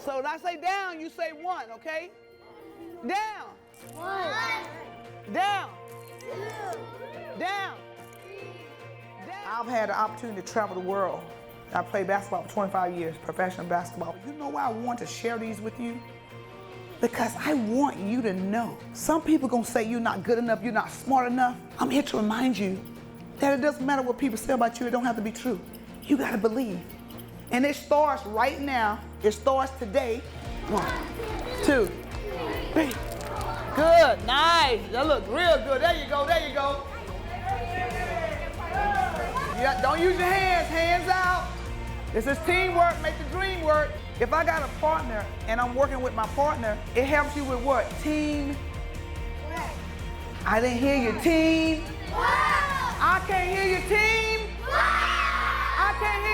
So when I say down, you say one, okay? Down. One. Down. Two. Down. I've had the opportunity to travel the world. I played basketball for 25 years, professional basketball. You know why I want to share these with you? Because I want you to know. Some people gonna say you're not good enough, you're not smart enough. I'm here to remind you that it doesn't matter what people say about you, it don't have to be true. You gotta believe. And it starts right now. It starts today. 1, 2, 3. Good, nice. That looks real good. There you go, there you go. Yeah, don't use your hands, hands out. This is teamwork, make the dream work. If I got a partner and I'm working with my partner, it helps you with what? Team? I didn't hear your team. I can't hear your team. I can't hear